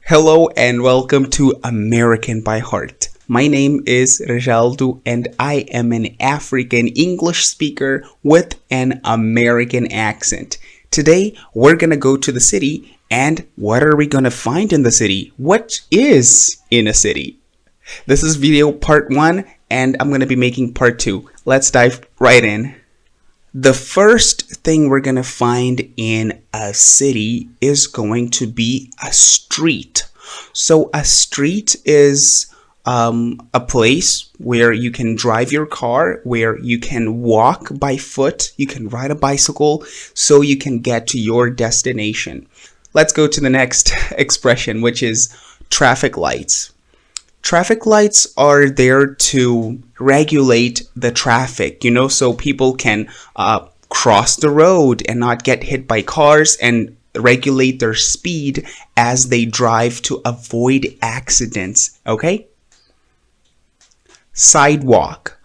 Hello and welcome to American by Heart. My name is Rejaldo and I am an African English speaker with an American accent. Today we're gonna go to the city, and what are we gonna find in the city? What is in a city? This is video part 1 and I'm gonna be making part 2. Let's dive right in. The first thing we're going to find in a city is going to be a street. So a street is a place where you can drive your car, where you can walk by foot, you can ride a bicycle, so you can get to your destination. Let's go to the next expression, which is traffic lights. Traffic lights are there to regulate the traffic, so people can cross the road and not get hit by cars and regulate their speed as they drive to avoid accidents, okay? Sidewalk.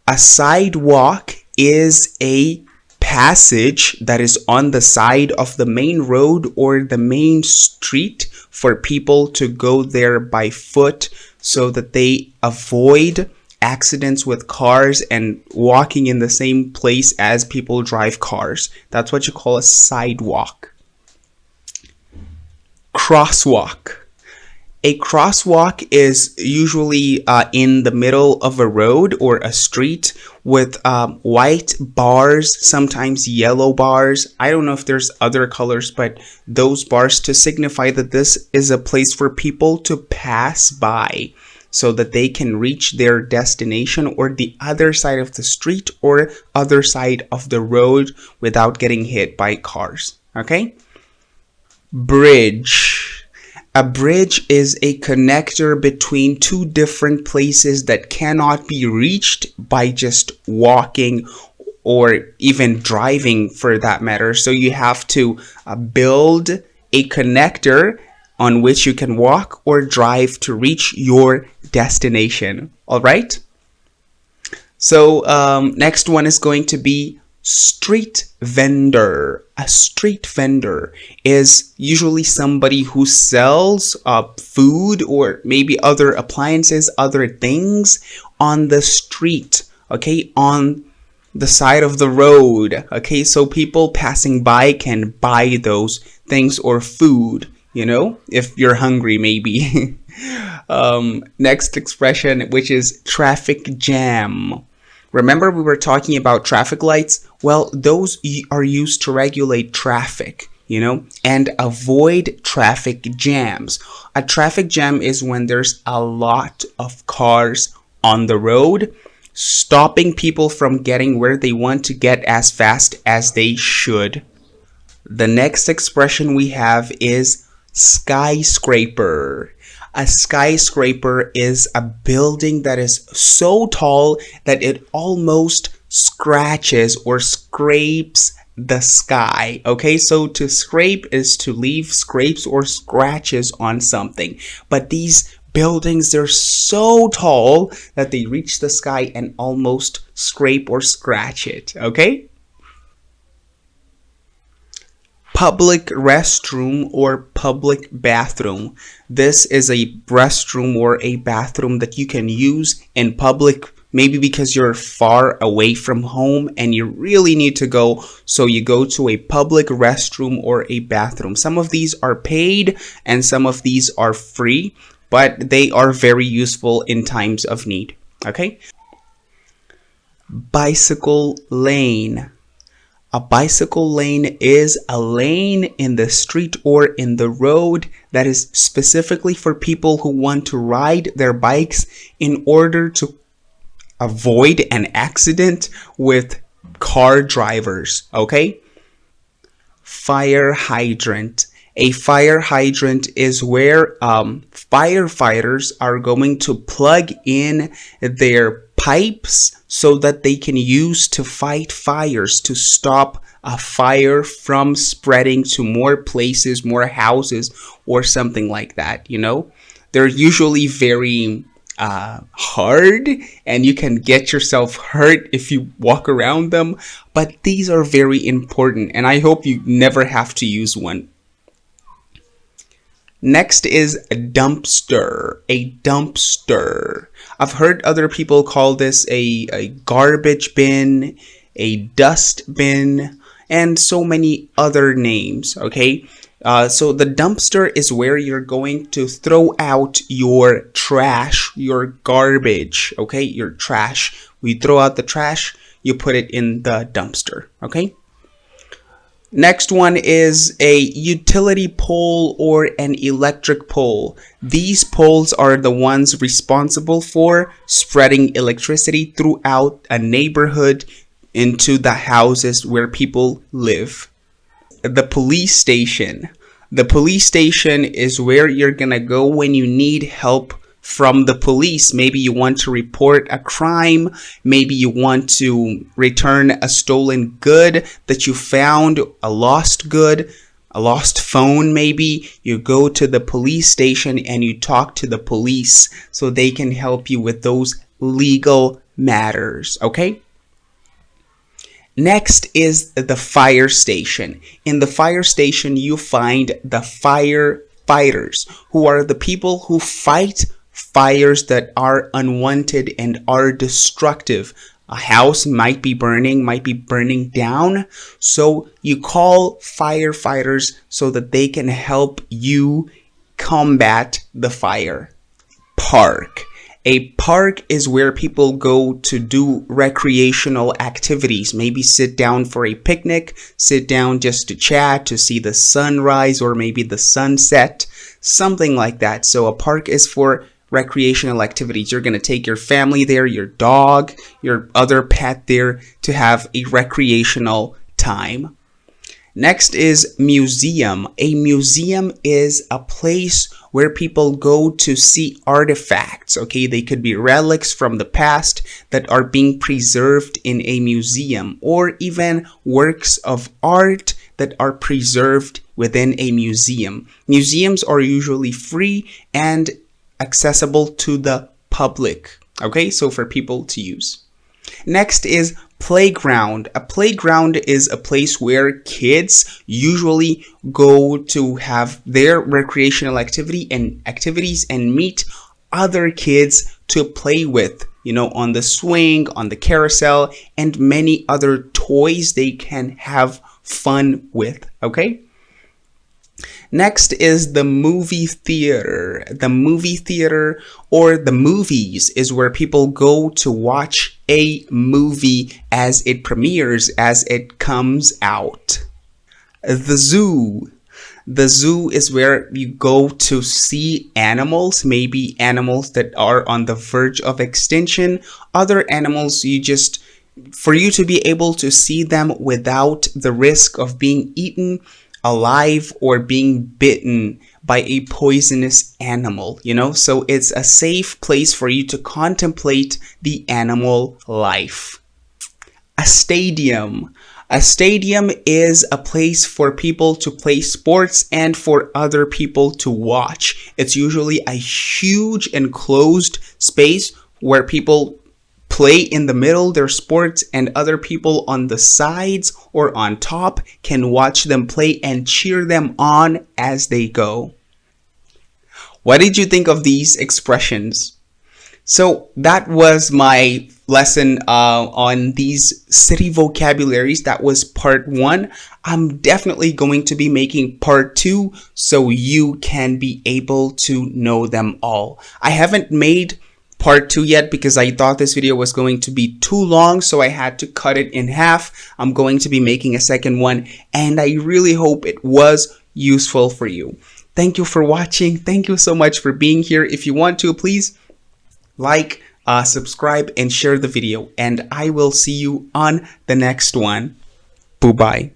A sidewalk is a passage that is on the side of the main road or the main street for people to go there by foot so that they avoid accidents with cars and walking in the same place as people drive cars. That's what you call a sidewalk. Crosswalk. A crosswalk is usually in the middle of a road or a street with white bars, sometimes yellow bars. I don't know if there's other colors, but those bars to signify that this is a place for people to pass by so that they can reach their destination or the other side of the street or other side of the road without getting hit by cars. Okay? Bridge. A bridge is a connector between two different places that cannot be reached by just walking or even driving for that matter. So you have to build a connector on which you can walk or drive to reach your destination. All right? So next one is going to be street vendor. A street vendor is usually somebody who sells food or maybe other appliances, other things on the street, okay, on the side of the road, okay, so people passing by can buy those things or food, if you're hungry maybe. Next expression, which is traffic jam. Remember we were talking about traffic lights? Well, those are used to regulate traffic, and avoid traffic jams. A traffic jam is when there's a lot of cars on the road, stopping people from getting where they want to get as fast as they should. The next expression we have is skyscraper. A skyscraper is a building that is so tall that it almost scratches or scrapes the sky. Okay, so to scrape is to leave scrapes or scratches on something. But these buildings, they're so tall that they reach the sky and almost scrape or scratch it. Okay? Public restroom or public bathroom. This is a restroom or a bathroom that you can use in public, maybe because you're far away from home and you really need to go, so you go to a public restroom or a bathroom. Some of these are paid and some of these are free, but they are very useful in times of need. Okay? Bicycle lane. A bicycle lane is a lane in the street or in the road that is specifically for people who want to ride their bikes in order to avoid an accident with car drivers, okay? Fire hydrant. A fire hydrant is where firefighters are going to plug in their pipes so that they can use to fight fires, to stop a fire from spreading to more places, more houses, or something like that, They're usually very hard and you can get yourself hurt if you walk around them, but these are very important and I hope you never have to use one. Next is a dumpster. A dumpster. I've heard other people call this a garbage bin, a dust bin, and so many other names, okay? So the dumpster is where you're going to throw out your trash, your garbage, okay? Your trash. We throw out the trash, you put it in the dumpster, okay? Next one is a utility pole or an electric pole. These poles are the ones responsible for spreading electricity throughout a neighborhood into the houses where people live. The police station. The police station is where you're gonna go when you need help from the police. Maybe you want to report a crime. Maybe you want to return a stolen good that you found, a lost good, a lost phone maybe. You go to the police station and you talk to the police so they can help you with those legal matters, okay? Next is the fire station. In the fire station, you find the firefighters, who are the people who fight fires that are unwanted and are destructive. A house might be burning down. So you call firefighters so that they can help you combat the fire. Park. A park is where people go to do recreational activities. Maybe sit down for a picnic, sit down just to chat, to see the sunrise or maybe the sunset, something like that. So a park is for recreational activities. You're going to take your family there, your dog, your other pet there to have a recreational time. Next is museum. A museum is a place where people go to see artifacts, okay? They could be relics from the past that are being preserved in a museum, or even works of art that are preserved within a museum. Museums are usually free and accessible to the public, okay? So for people to use. Next is playground. A playground is a place where kids usually go to have their recreational activities and meet other kids to play with, you know, on the swing, on the carousel, and many other toys they can have fun with, okay? Next is the movie theater. The movie theater or the movies is where people go to watch a movie as it premieres, as it comes out. The zoo. The zoo is where you go to see animals, maybe animals that are on the verge of extinction. Other animals for you to be able to see them without the risk of being eaten alive or being bitten by a poisonous animal, you know? So it's a safe place for you to contemplate the animal life. A stadium. A stadium is a place for people to play sports and for other people to watch. It's usually a huge enclosed space where people play in the middle their sports and other people on the sides or on top can watch them play and cheer them on as they go. What did you think of these expressions? So that was my lesson on these city vocabularies. That was part 1. I'm definitely going to be making part 2 so you can be able to know them all. I haven't made part 2 yet because I thought this video was going to be too long, so I had to cut it in half. I'm going to be making a second one, and I really hope it was useful for you. Thank you for watching. Thank you so much for being here. If you want to, please like, subscribe, and share the video, and I will see you on the next one. Bye-bye.